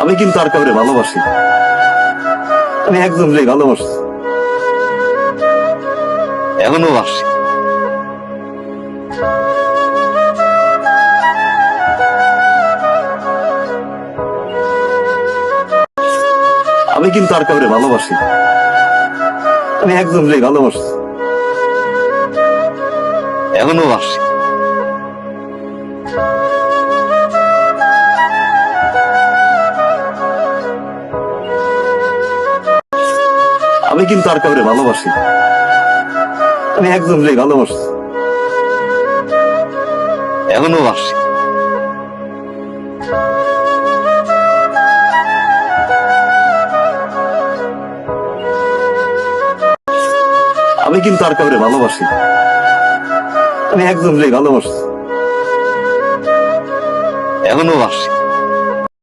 আমি কিন্তু আর কাউরে ভালোবাসি না। আমি একজনকে ভালোবাসি, এখনো বাসি। আমি কিন্তু আর কাউরে ভালোবাসি না। আমি একজনকে ভালোবাসি, এখনো বাসি। আমি কিন্তু আর কাউরে ভালোবাসি না। আমি একজনকে ভালোবাসি, এখনো বাসি। আমি কিন্তু আর কাউরে ভালোবাসি না। আমি একজনকে ভালোবাসি, এখনো বাসি।